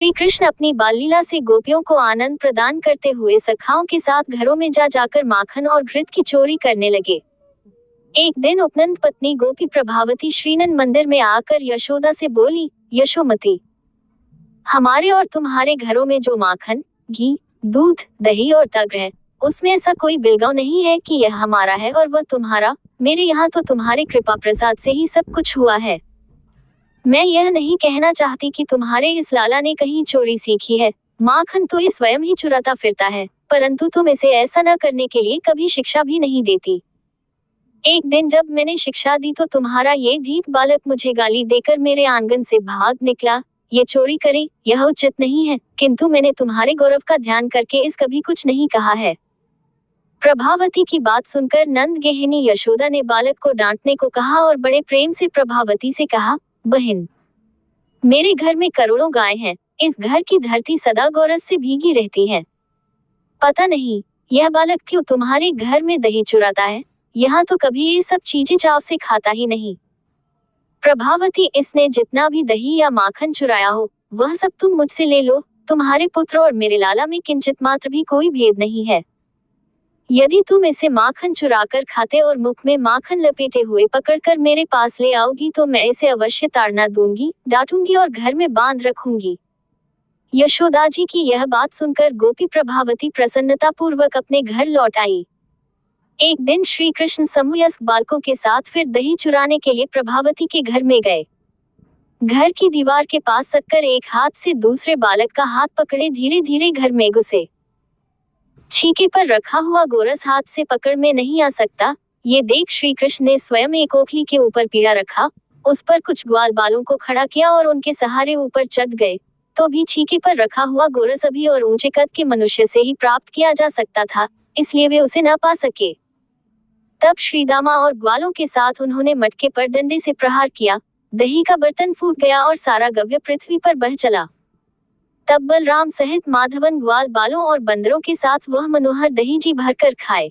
श्री कृष्ण अपनी बाल लीला से गोपियों को आनंद प्रदान करते हुए सखाओं के साथ घरों में जाकर माखन और घृत की चोरी करने लगे। एक दिन उपनंद पत्नी गोपी प्रभावती श्रीनंद मंदिर में आकर यशोदा से बोली, यशोमती, हमारे और तुम्हारे घरों में जो माखन, घी, दूध, दही और तग्र है, उसमें ऐसा कोई बिलगाव नहीं है कि यह हमारा है और वह तुम्हारा। मेरे यहाँ तो तुम्हारे कृपा प्रसाद से ही सब कुछ हुआ है। मैं यह नहीं कहना चाहती कि तुम्हारे इस लाला ने कहीं चोरी सीखी है, माखन तो ये स्वयं ही चुराता फिरता है, परंतु तुम इसे ऐसा न करने के लिए कभी शिक्षा भी नहीं देती। एक दिन जब मैंने शिक्षा दी तो तुम्हारा ये ढीठ बालक मुझे गाली देकर मेरे आंगन से भाग निकला। ये चोरी करे, यह उचित नहीं है, किंतु मैंने तुम्हारे गौरव का ध्यान करके इस कभी कुछ नहीं कहा है। प्रभावती की बात सुनकर नंद गेहिनी यशोदा ने बालक को डांटने को कहा और बड़े प्रेम से प्रभावती से कहा, बहन, मेरे घर में करोड़ों गाय हैं, इस घर की धरती सदा गौरस से भीगी रहती है। पता नहीं यह बालक क्यों तुम्हारे घर में दही चुराता है, यहाँ तो कभी ये सब चीजें चाव से खाता ही नहीं। प्रभावती, इसने जितना भी दही या माखन चुराया हो, वह सब तुम मुझसे ले लो, तुम्हारे पुत्र और मेरे लाला में किंचित मात्र भी कोई भेद नहीं है। यदि तुम इसे माखन चुराकर खाते और मुख में माखन लपेटे हुए पकड़कर मेरे पास ले आओगी तो मैं इसे अवश्य ताड़ना दूंगी, डांटूंगी और घर में बांध रखूंगी। यशोदा जी की यह बात सुनकर गोपी प्रभावती प्रसन्नता पूर्वक अपने घर लौट आई। एक दिन श्री कृष्ण समवयस्क बालकों के साथ फिर दही चुराने के लिए प्रभावती के घर में गए। घर की दीवार के पास सककर एक हाथ से दूसरे बालक का हाथ पकड़े धीरे धीरे घर में घुसे। छीके पर रखा हुआ गोरस हाथ से पकड़ में नहीं आ सकता, ये देख श्री कृष्ण ने स्वयं एक ओखली के ऊपर पीड़ा रखा, उस पर कुछ ग्वाल बालों को खड़ा किया और उनके सहारे ऊपर चढ़ गए। तो भी छीके पर रखा हुआ गोरस अभी और ऊंचे कद के मनुष्य से ही प्राप्त किया जा सकता था, इसलिए वे उसे न पा सके। तब श्रीदामा और ग्वालों के साथ उन्होंने मटके पर डंडे से प्रहार किया, दही का बर्तन फूट गया और सारा गव्य पृथ्वी पर बह चला। तब बलराम सहित माधवन ग्वाल बालों और बंदरों के साथ वह मनोहर दही जी भरकर खाए।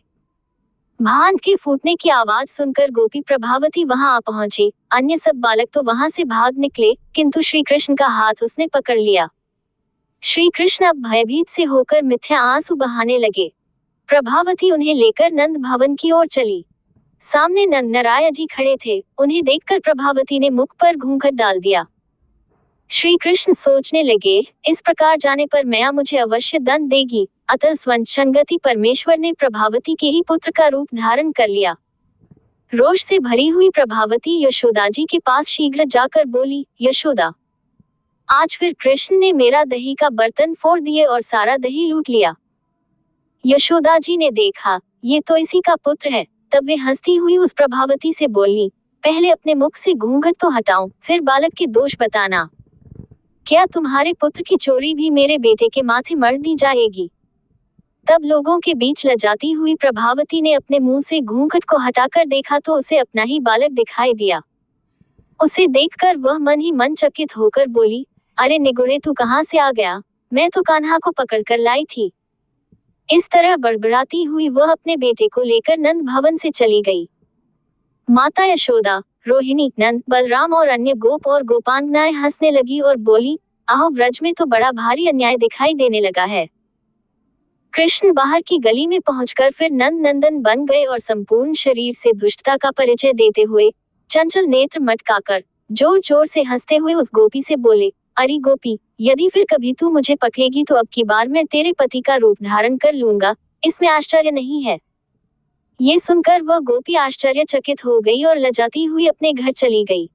भांड के फूटने की आवाज सुनकर गोपी प्रभावती वहां आ पहुंची। अन्य सब बालक तो वहां से भाग निकले, किंतु श्री कृष्ण का हाथ उसने पकड़ लिया। श्री कृष्ण अब भयभीत से होकर मिथ्या आंसू बहाने लगे। प्रभावती उन्हें लेकर नंद भवन की ओर चली। सामने नंद नारायण जी खड़े थे, उन्हें देखकर प्रभावती ने मुख पर घूंघट डाल दिया। श्री कृष्ण सोचने लगे, इस प्रकार जाने पर मैया मुझे अवश्य दंड देगी, अतः स्वसंगति परमेश्वर ने प्रभावती के ही पुत्र का रूप धारण कर लिया। रोष से भरी हुई प्रभावती यशोदा जी के पास शीघ्र जाकर बोली, यशोदा, आज फिर कृष्ण ने मेरा दही का बर्तन फोड़ दिए और सारा दही लूट लिया। यशोदा जी ने देखा, ये तो इसी का पुत्र है। तब वे हंसती हुई उस प्रभावती से बोली, पहले अपने मुख से घूंघट तो हटाओ, फिर बालक के दोष बताना। क्या तुम्हारे पुत्र की चोरी भी मेरे बेटे के माथे मढ़ दी जाएगी? तब लोगों के बीच लजाती हुई प्रभावती ने अपने मुंह से घूंघट को हटाकर देखा तो उसे अपना ही बालक दिखाई दिया। उसे देखकर वह मन ही मन चकित होकर बोली, अरे निगुड़े, तू कहाँ से आ गया? मैं तो कान्हा को पकड़कर लाई थी। इस तरह बड़बड़ाती हुई वह अपने बेटे को लेकर नंद भवन से चली गई। माता यशोदा, रोहिणी, नंद, बलराम और अन्य गोप और गोपांगनाएं हंसने लगी और बोली, आहो, ब्रज में तो बड़ा भारी अन्याय दिखाई देने लगा है। कृष्ण बाहर की गली में पहुंचकर फिर नंद नंदन बन गए और संपूर्ण शरीर से दुष्टता का परिचय देते हुए चंचल नेत्र मटकाकर जोर जोर से हंसते हुए उस गोपी से बोले, अरे गोपी, यदि फिर कभी तू मुझे पकड़ेगी तो अब की बार मैं तेरे पति का रूप धारण कर लूंगा, इसमें आश्चर्य नहीं है। ये सुनकर वह गोपी आश्चर्यचकित हो गई और लजाती हुई अपने घर चली गई।